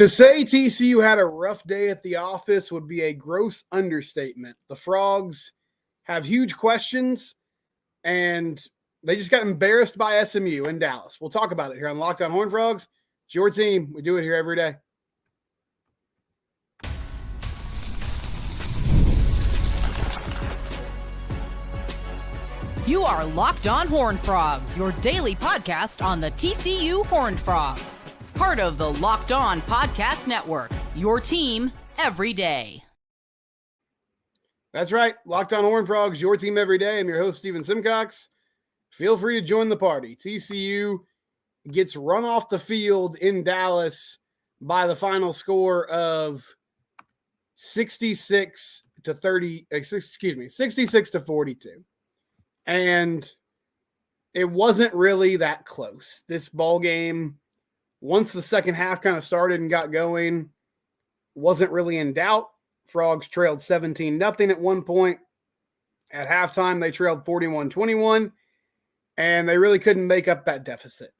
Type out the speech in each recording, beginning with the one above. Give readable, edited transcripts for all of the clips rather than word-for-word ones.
To say TCU had a rough day at the office would be a gross understatement. The Frogs have huge questions, and they just got embarrassed by SMU in Dallas. We'll talk about it here on Locked On Horned Frogs. It's your team. We do it here every day. You are Locked On Horned Frogs, your daily podcast on the TCU Horned Frogs. Part of the Locked On Podcast Network, your team every day. That's right. Locked On Horned Frogs, your team every day. I'm your host, Steven Simcox. Feel free to join the party. TCU gets run off the field in Dallas by the final score of 66 to 42. And it wasn't really that close. This ball game, once the second half kind of started and got going, wasn't really in doubt. Frogs trailed 17-0 at one point. At halftime, they trailed 41-21, and they really couldn't make up that deficit.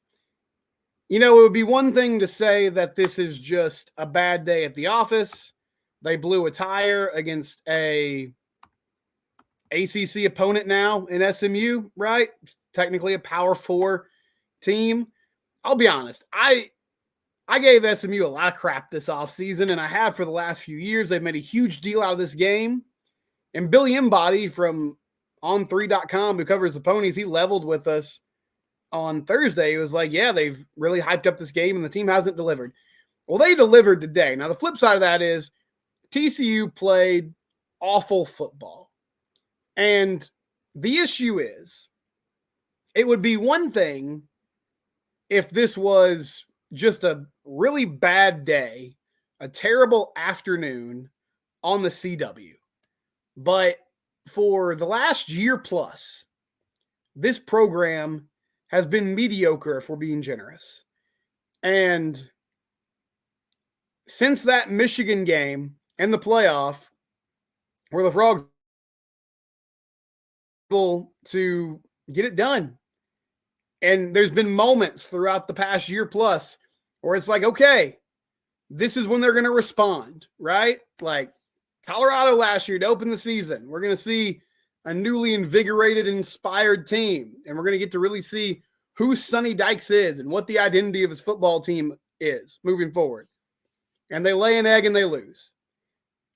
You know, it would be one thing to say that this is just a bad day at the office. They blew a tire against a ACC opponent now in SMU, right? Technically a Power 4 team. I'll be honest. I gave SMU a lot of crap this offseason, and I have for the last few years. They've made a huge deal out of this game. And Billy Embody from On3.com, who covers the Ponies, he leveled with us on Thursday. He was like, yeah, they've really hyped up this game, and the team hasn't delivered. Well, they delivered today. Now, the flip side of that is TCU played awful football. And the issue is, it would be one thing if this was just a really bad day, a terrible afternoon on the CW. But for the last year plus, this program has been mediocre, if we're being generous. And since that Michigan game and the playoff, where the Frogs were able to get it done. And there's been moments throughout the past year plus where it's like, okay, this is when they're going to respond, right? Like Colorado last year to open the season. We're going to see a newly invigorated and inspired team. And we're going to get to really see who Sonny Dykes is and what the identity of his football team is moving forward. And they lay an egg and they lose.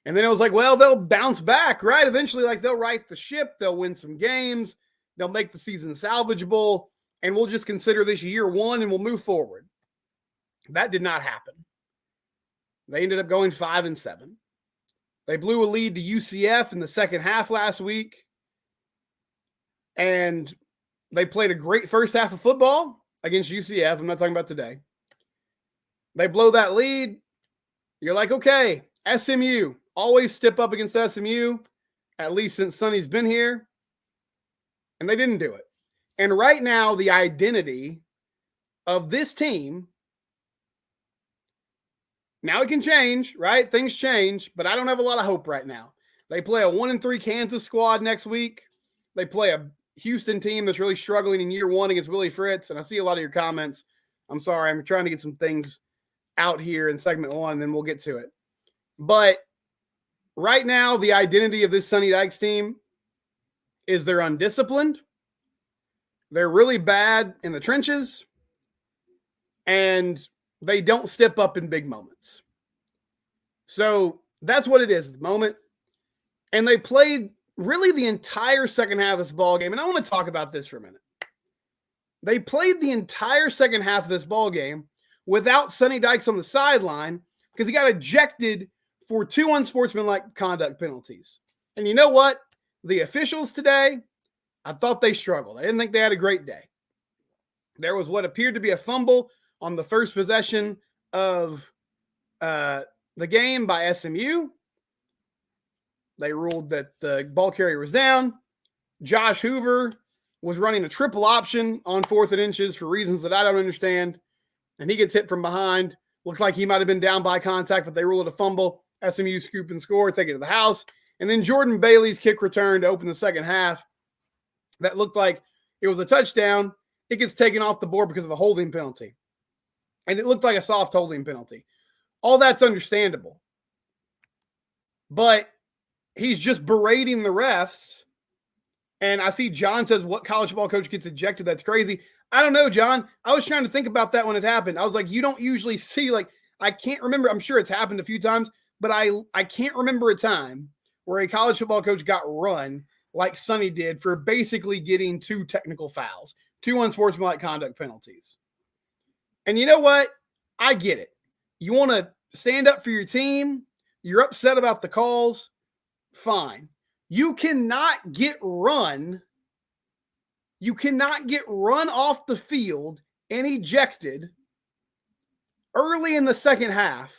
And then it was like, well, they'll bounce back, right? Eventually, like they'll right the ship. They'll win some games. They'll make the season salvageable. And we'll just consider this year one and we'll move forward. That did not happen. They ended up going 5-7. They blew a lead to UCF in the second half last week. And they played a great first half of football against UCF. I'm not talking about today. They blow that lead. You're like, okay, SMU. Always step up against SMU, at least since Sonny's been here. And they didn't do it. And right now, the identity of this team, now it can change, right? Things change, but I don't have a lot of hope right now. They play a 1-3 Kansas squad next week. They play a Houston team that's really struggling in year one against Willie Fritz. And I see a lot of your comments. I'm sorry. I'm trying to get some things out here in segment one, and then we'll get to it. But right now, the identity of this Sonny Dykes team is they're undisciplined. They're really bad in the trenches, and they don't step up in big moments. So that's what it is at the moment. And they played really the entire second half of this ball game. And I want to talk about this for a minute. They played the entire second half of this ball game without Sonny Dykes on the sideline because he got ejected for 2 unsportsmanlike conduct penalties. And you know what? The officials today, I thought they struggled. I didn't think they had a great day. There was what appeared to be a fumble on the first possession of the game by SMU. They ruled that the ball carrier was down. Josh Hoover was running a triple option on 4th and inches for reasons that I don't understand. And he gets hit from behind. Looks like he might have been down by contact, but they ruled it a fumble. SMU scoop and score, take it to the house. And then Jordan Bailey's kick return to open the second half. That looked like it was a touchdown. It gets taken off the board because of a holding penalty. And it looked like a soft holding penalty. All that's understandable. But he's just berating the refs. And I see John says, what college football coach gets ejected? That's crazy. I don't know, John. I was trying to think about that when it happened. I was like, you don't usually see, like, I can't remember. I'm sure it's happened a few times, but I can't remember a time where a college football coach got run like Sonny did for basically getting 2 technical fouls, 2 unsportsmanlike conduct penalties. And you know what? I get it. You want to stand up for your team. You're upset about the calls. Fine. You cannot get run. You cannot get run off the field and ejected early in the second half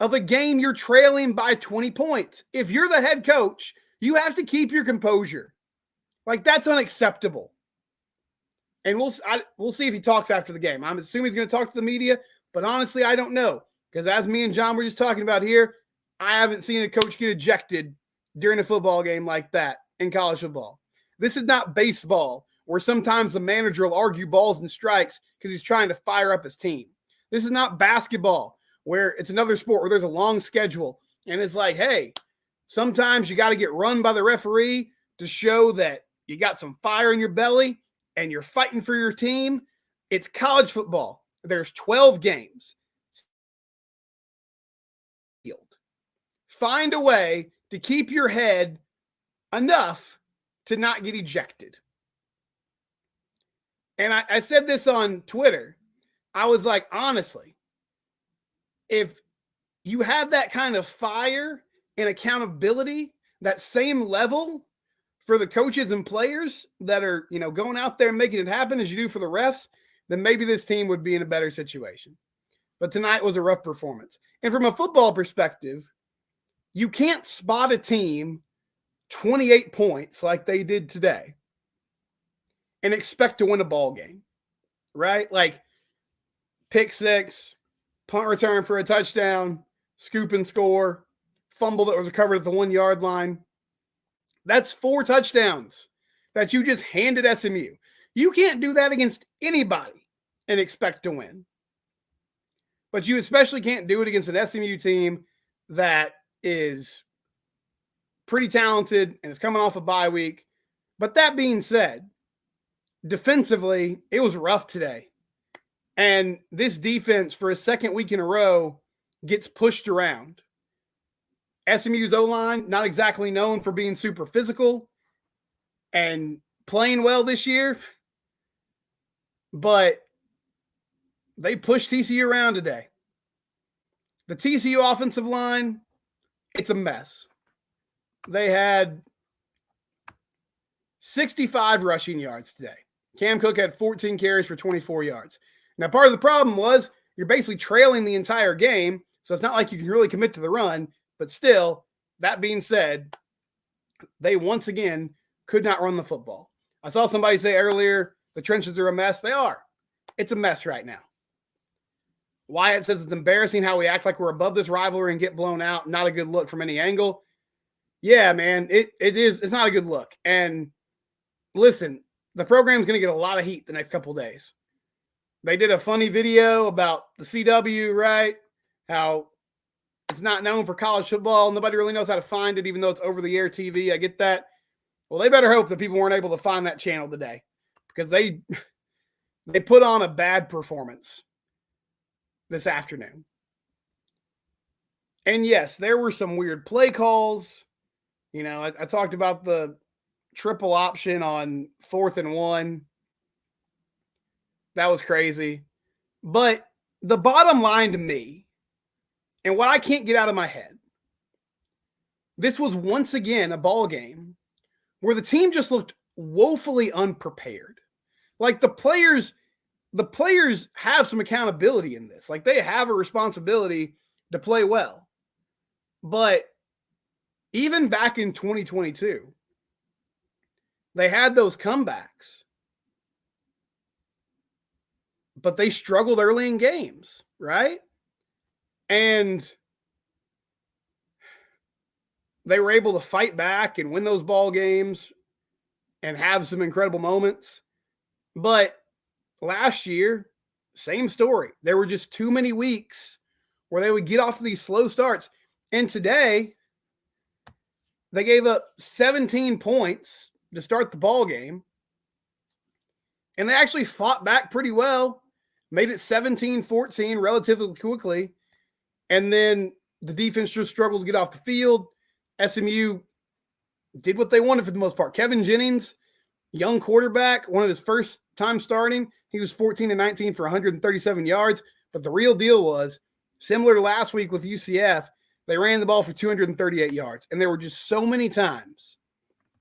of a game you're trailing by 20 points. If you're the head coach, you have to keep your composure. Like, that's unacceptable. And we'll see if he talks after the game. I'm assuming he's going to talk to the media, but honestly, I don't know. Because as me and John were just talking about here, I haven't seen a coach get ejected during a football game like that in college football. This is not baseball, where sometimes the manager will argue balls and strikes because he's trying to fire up his team. This is not basketball, where it's another sport where there's a long schedule. And it's like, hey, sometimes you got to get run by the referee to show that you got some fire in your belly and you're fighting for your team. It's college football. There's 12 games. Find a way to keep your head enough to not get ejected. And I said this on Twitter. I was like, honestly, if you have that kind of fire and accountability, that same level for the coaches and players that are, going out there and making it happen as you do for the refs, then maybe this team would be in a better situation. But tonight was a rough performance. And from a football perspective, you can't spot a team 28 points like they did today and expect to win a ball game, right? Like pick six, punt return for a touchdown, scoop and score, fumble that was recovered at the 1 yard line. That's 4 touchdowns that you just handed SMU. You can't do that against anybody and expect to win. But you especially can't do it against an SMU team that is pretty talented and is coming off a bye week. But that being said, defensively, it was rough today. And this defense, for a second week in a row, gets pushed around. SMU's O-line, not exactly known for being super physical and playing well this year, but they pushed TCU around today. The TCU offensive line, it's a mess. They had 65 rushing yards today. Cam Cook had 14 carries for 24 yards. Now, part of the problem was you're basically trailing the entire game, so it's not like you can really commit to the run, but still, that being said, they once again could not run the football. I saw somebody say earlier, the trenches are a mess. They are. It's a mess right now. Wyatt says it's embarrassing how we act like we're above this rivalry and get blown out. Not a good look from any angle. Yeah, man, it is. It's not a good look. And listen, the program's going to get a lot of heat the next couple of days. They did a funny video about the CW, right? How it's not known for college football. Nobody really knows how to find it, even though it's over-the-air TV. I get that. Well, they better hope that people weren't able to find that channel today because they put on a bad performance this afternoon. And yes, there were some weird play calls. I talked about the triple option on 4th and 1. That was crazy. But the bottom line to me, and what I can't get out of my head, this was once again a ball game where the team just looked woefully unprepared. Like the players have some accountability in this. Like they have a responsibility to play well. But even back in 2022, they had those comebacks. But they struggled early in games, right? And they were able to fight back and win those ball games and have some incredible moments. But last year, same story. There were just too many weeks where they would get off to these slow starts. And today, they gave up 17 points to start the ball game. And they actually fought back pretty well, made it 17-14 relatively quickly. And then the defense just struggled to get off the field. SMU did what they wanted for the most part. Kevin Jennings, young quarterback, one of his first time starting, he was 14-19 for 137 yards. But the real deal was, similar to last week with UCF, they ran the ball for 238 yards. And there were just so many times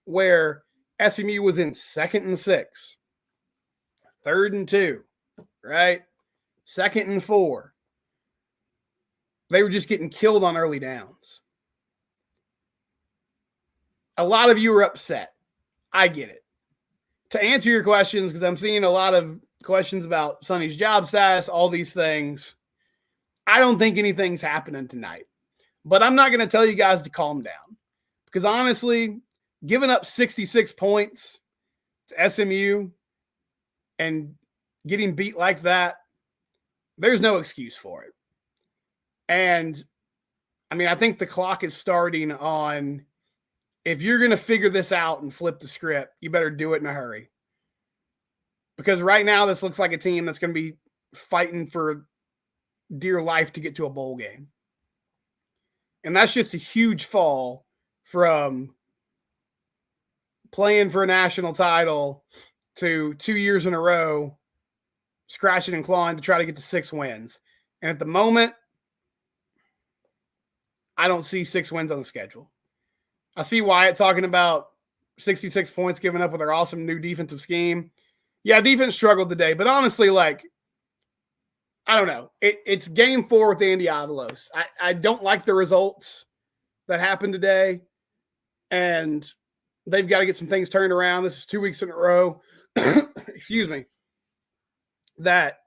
where SMU was in 2nd and 6, 3rd and 2, right? 2nd and 4. They were just getting killed on early downs. A lot of you are upset. I get it. To answer your questions, because I'm seeing a lot of questions about Sonny's job status, all these things, I don't think anything's happening tonight. But I'm not going to tell you guys to calm down. Because honestly, giving up 66 points to SMU and getting beat like that, there's no excuse for it. And, I mean, I think the clock is starting on, if you're going to figure this out and flip the script, you better do it in a hurry. Because right now, this looks like a team that's going to be fighting for dear life to get to a bowl game. And that's just a huge fall from playing for a national title to 2 years in a row, scratching and clawing to try to get to 6 wins. And at the moment, I don't see 6 wins on the schedule. I see Wyatt talking about 66 points given up with our awesome new defensive scheme. Yeah, defense struggled today, but honestly, like, I don't know. It's game 4 with Andy Avalos. I don't like the results that happened today, and they've got to get some things turned around. This is 2 weeks in a row, excuse me, that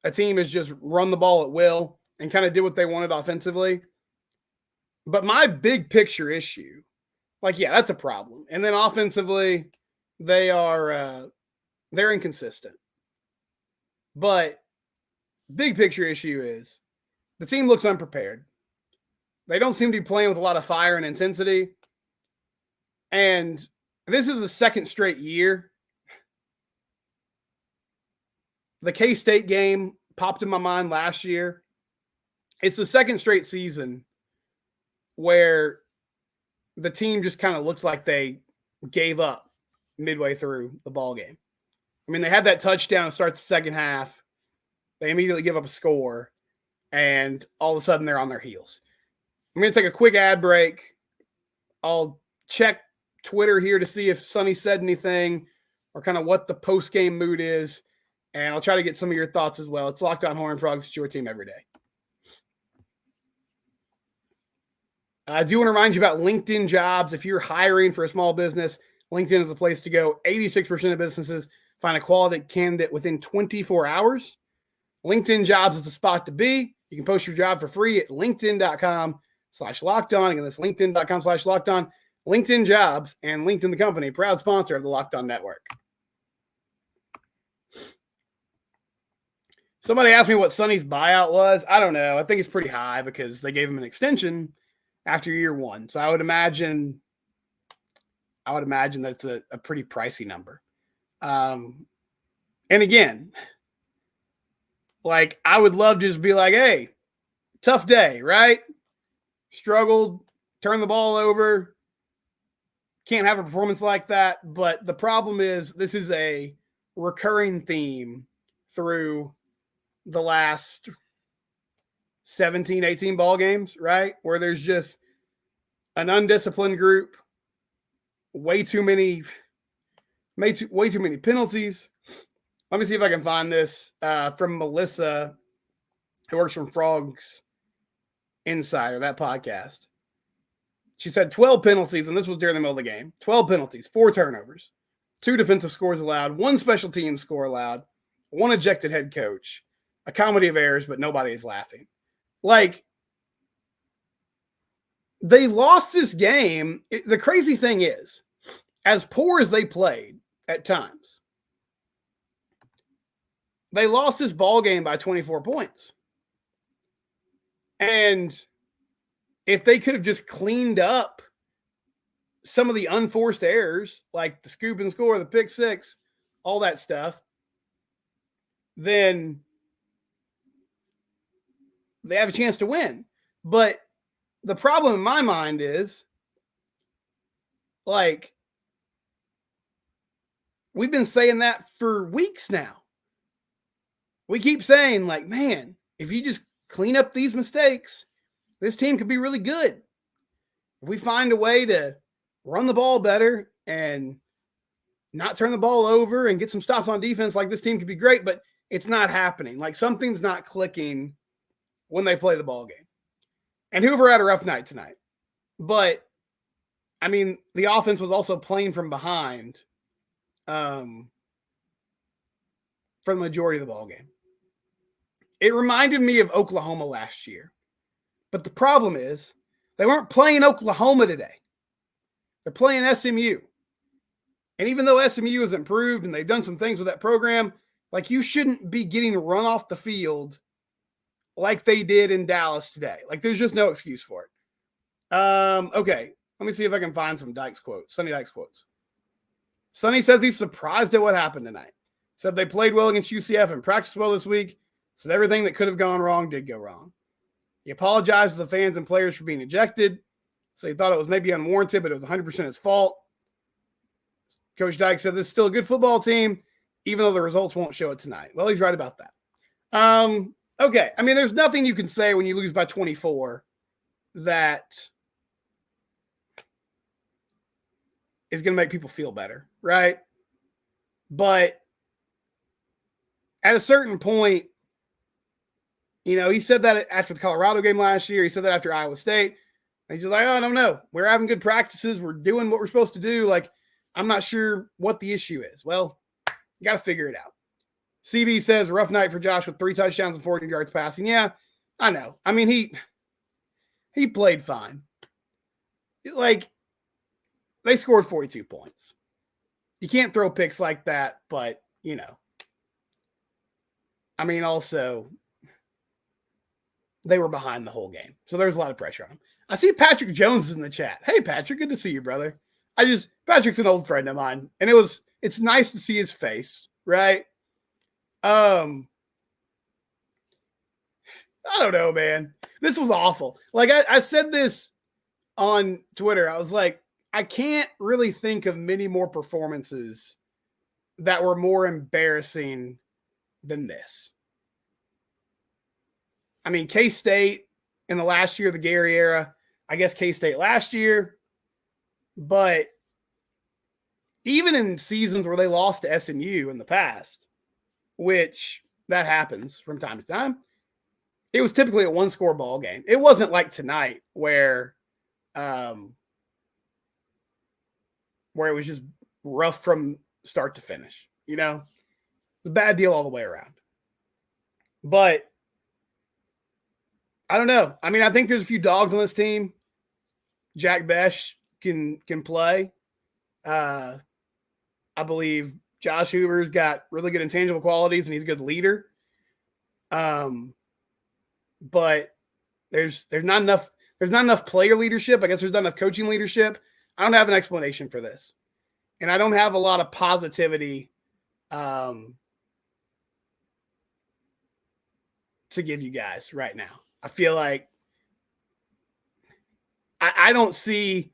a team has just run the ball at will and kind of did what they wanted offensively. But my big picture issue, like, yeah, that's a problem. And then offensively, they're inconsistent. But big picture issue is the team looks unprepared. They don't seem to be playing with a lot of fire and intensity. And this is the 2nd straight year. The K-State game popped in my mind last year. It's the 2nd straight season where the team just kind of looked like they gave up midway through the ball game. I mean, they had that touchdown to start the second half. They immediately give up a score, and all of a sudden they're on their heels. I'm going to take a quick ad break. I'll check Twitter here to see if Sonny said anything or kind of what the post-game mood is, and I'll try to get some of your thoughts as well. It's Locked On Horned Frogs. It's your team every day. I do want to remind you about LinkedIn Jobs. If you're hiring for a small business, LinkedIn is the place to go. 86% of businesses find a quality candidate within 24 hours. LinkedIn Jobs is the spot to be. You can post your job for free at linkedin.com/lockedon. Again, that's linkedin.com/lockedon. LinkedIn Jobs and LinkedIn the company, proud sponsor of the Locked On Network. Somebody asked me what Sonny's buyout was. I don't know. I think it's pretty high because they gave him an extension after year 1. So I would imagine that it's a pretty pricey number. And again, like, I would love to just be like, hey, tough day, right? Struggled, turned the ball over. Can't have a performance like that. But the problem is this is a recurring theme through the last 17, 18 ball games, right? Where there's just an undisciplined group, way too many penalties. Let me see if I can find this from Melissa, who works from Frogs Insider, that podcast. She said 12 penalties, and this was during the middle of the game. 12 penalties, 4 turnovers, 2 defensive scores allowed, 1 special team score allowed, 1 ejected head coach, a comedy of errors, but nobody is laughing. Like, they lost this game. The crazy thing is, as poor as they played at times, they lost this ball game by 24 points. And if they could have just cleaned up some of the unforced errors, like the scoop and score, the pick six, all that stuff, then they have a chance to win. But the problem in my mind is, like, we've been saying that for weeks now. We keep saying, like, man, if you just clean up these mistakes, this team could be really good. If we find a way to run the ball better and not turn the ball over and get some stops on defense, like, this team could be great, but it's not happening. Like, something's not clicking when they play the ball game. And Hoover had a rough night tonight. But, I mean, the offense was also playing from behind for the majority of the ball game. It reminded me of Oklahoma last year. But the problem is they weren't playing Oklahoma today. They're playing SMU. And even though SMU has improved and they've done some things with that program, like, you shouldn't be getting run off the field like they did in Dallas today. Like, there's just no excuse for it. Okay, let me see if I can find some Dykes quotes, Sonny Dykes quotes. Sonny says he's surprised at what happened tonight. Said they played well against UCF and practiced well this week. Said everything that could have gone wrong did go wrong. He apologized to the fans and players for being ejected. So he thought it was maybe unwarranted, but it was 100% his fault. Coach Dykes said this is still a good football team, even though the results won't show it tonight. Well, he's right about that. Okay. I mean, there's nothing you can say when you lose by 24 that is going to make people feel better, right? But at a certain point, you know, he said that after the Colorado game last year. He said that after Iowa State. And he's just like, oh, I don't know. We're having good practices. We're doing what we're supposed to do. Like, I'm not sure what the issue is. Well, you got to figure it out. CB says, rough night for Josh with 3 touchdowns and 40 yards passing. Yeah, I know. I mean, he played fine. Like, they scored 42 points. You can't throw picks like that, but, you know. I mean, also, they were behind the whole game. So there's a lot of pressure on them. I see Patrick Jones in the chat. Hey, Patrick, good to see you, brother. Patrick's an old friend of mine, and it's nice to see his face, right? I don't know, man. This was awful. Like, I said this on Twitter. I was like, I can't really think of many more performances that were more embarrassing than this. I mean, K-State in the last year of the Gary era, I guess K-State last year, but even in seasons where they lost to SMU in the past, which that happens from time to time, it was typically a 1-score ball game. It wasn't like tonight where it was just rough from start to finish, you know? It's a bad deal all the way around. But I don't know. I mean, I think there's a few dogs on this team. Jack Besh can play. I believe Josh Hoover's got really good intangible qualities and he's a good leader. But there's not enough player leadership. I guess there's not enough coaching leadership. I don't have an explanation for this. And I don't have a lot of positivity to give you guys right now. I feel like I don't see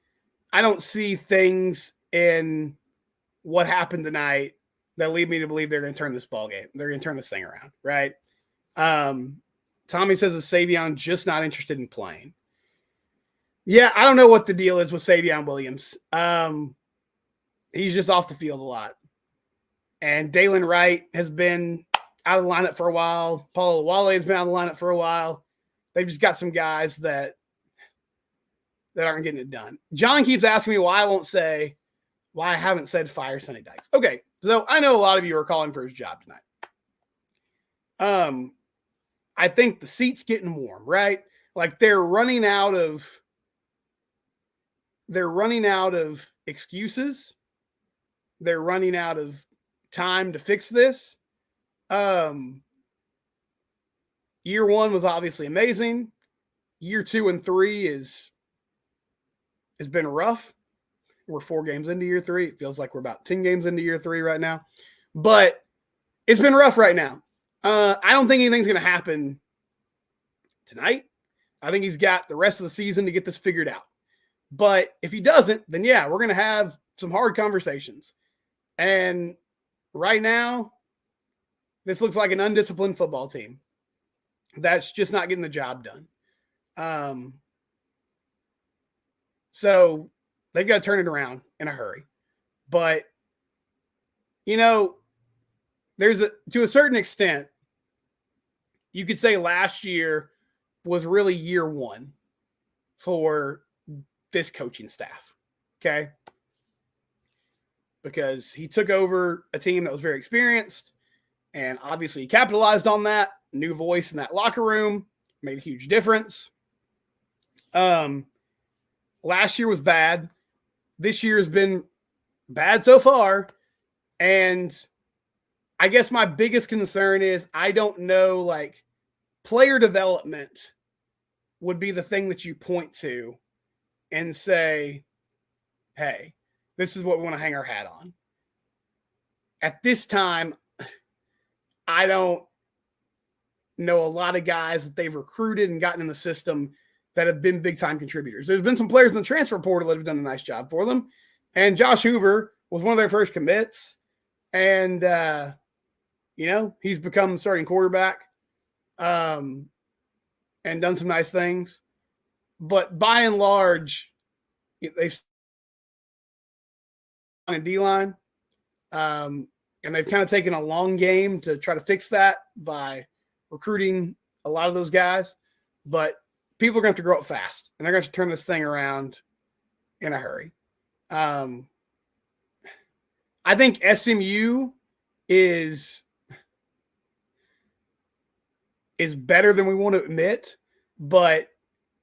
things in what happened tonight that lead me to believe they're going to turn this ball game. They're going to turn this thing around, right? Tommy says is Savion just not interested in playing. Yeah, I don't know what the deal is with Savion Williams. He's just off the field a lot. And Dalen Wright has been out of the lineup for a while. Paul Wale has been out of the lineup for a while. They've just got some guys that aren't getting it done. John keeps asking me why I haven't said fire Sonny Dykes. Okay, so I know a lot of you are calling for his job tonight. I think the seat's getting warm, right? Like they're running out of excuses. They're running out of time to fix this. Year one was obviously amazing. year 2 and 3 has been rough. We're 4 games into year 3. It feels like we're about 10 games into year 3 right now. But it's been rough right now. I don't think anything's going to happen tonight. I think he's got the rest of the season to get this figured out. But if he doesn't, then yeah, we're going to have some hard conversations. And right now, this looks like an undisciplined football team that's just not getting the job done. So they've got to turn it around in a hurry. But, you know, to a certain extent, you could say last year was really year 1 for this coaching staff. Okay. Because he took over a team that was very experienced, and obviously he capitalized on that. New voice in that locker room made a huge difference. Last year was bad. This year has been bad so far. And I guess my biggest concern is I don't know, like, player development would be the thing that you point to and say, hey, this is what we want to hang our hat on. At this time, I don't know a lot of guys that they've recruited and gotten in the system that have been big-time contributors. There's been some players in the transfer portal that have done a nice job for them. And Josh Hoover was one of their first commits. And, you know, he's become the starting quarterback and done some nice things. But by and large, they on a D-line. And they've kind of taken a long game to try to fix that by recruiting a lot of those guys. But people are going to have to grow up fast, and they're going to have to turn this thing around in a hurry. I think SMU is better than we want to admit, but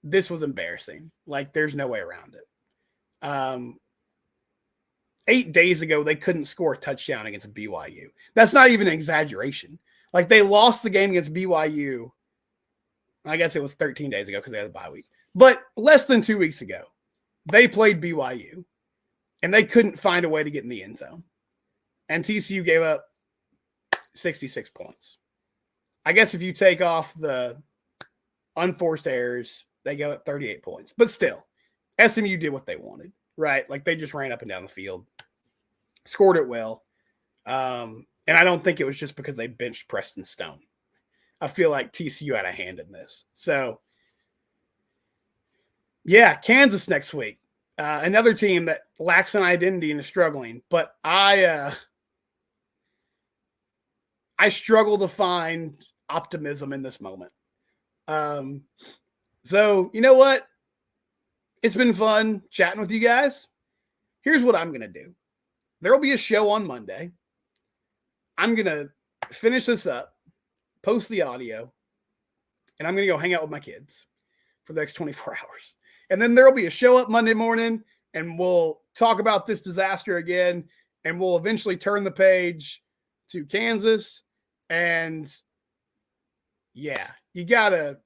this was embarrassing. Like, there's no way around it. 8 days ago, they couldn't score a touchdown against BYU. That's not even an exaggeration. Like, they lost the game against BYU. I guess it was 13 days ago because they had a bye week. But less than 2 weeks ago, they played BYU, and they couldn't find a way to get in the end zone. And TCU gave up 66 points. I guess if you take off the unforced errors, they gave up 38 points. But still, SMU did what they wanted, right? Like, they just ran up and down the field, scored it well. And I don't think it was just because they benched Preston Stone. I feel like TCU had a hand in this. So, yeah, Kansas next week. Another team that lacks an identity and is struggling. But I struggle to find optimism in this moment. So, you know what? It's been fun chatting with you guys. Here's what I'm going to do. There will be a show on Monday. I'm going to finish this up, post the audio, and I'm going to go hang out with my kids for the next 24 hours. And then there will be a show up Monday morning, and we'll talk about this disaster again, and we'll eventually turn the page to Kansas. And yeah, you gotta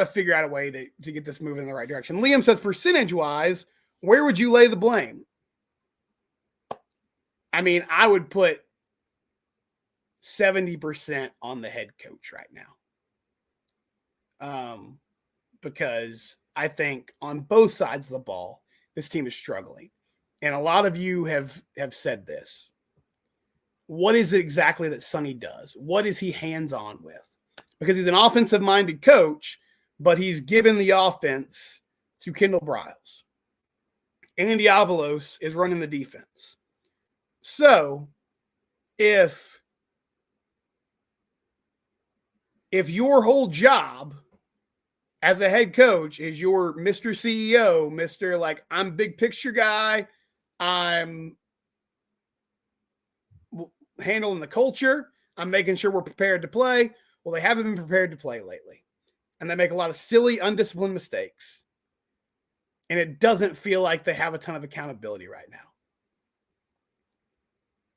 figure out a way to get this moving in the right direction. Liam says, percentage-wise, where would you lay the blame? I mean, I would put 70% on the head coach right now. Because I think on both sides of the ball, this team is struggling. And a lot of you have said this. What is it exactly that Sonny does? What is he hands-on with? Because he's an offensive-minded coach, but he's given the offense to Kendall Briles. Andy Avalos is running the defense. So, if your whole job as a head coach is your Mr. CEO, Mr. like, I'm big picture guy, I'm handling the culture, I'm making sure we're prepared to play. Well, they haven't been prepared to play lately. And they make a lot of silly, undisciplined mistakes. And it doesn't feel like they have a ton of accountability right now.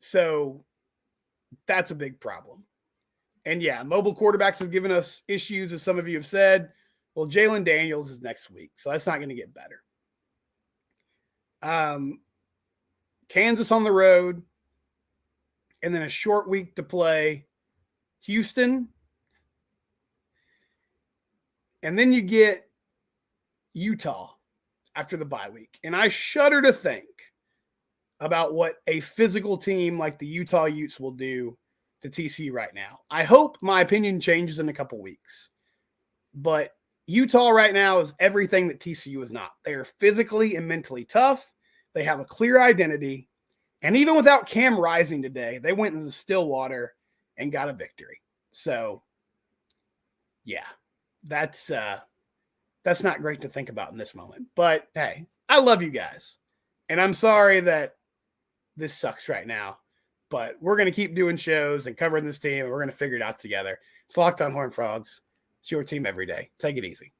So that's a big problem. And yeah, mobile quarterbacks have given us issues, as some of you have said. Well, Jalen Daniels is next week, so that's not going to get better. Kansas on the road, and then a short week to play Houston. And then you get Utah after the bye week. And I shudder to think about what a physical team like the Utah Utes will do to TCU right now. I hope my opinion changes in a couple weeks. But Utah right now is everything that TCU is not. They are physically and mentally tough. They have a clear identity. And even without Cam Rising today, they went into Stillwater and got a victory. So, yeah, that's not great to think about in this moment. But, hey, I love you guys. And I'm sorry that this sucks right now. But we're going to keep doing shows and covering this team, and we're going to figure it out together. It's Locked On Horned Frogs. It's your team every day. Take it easy.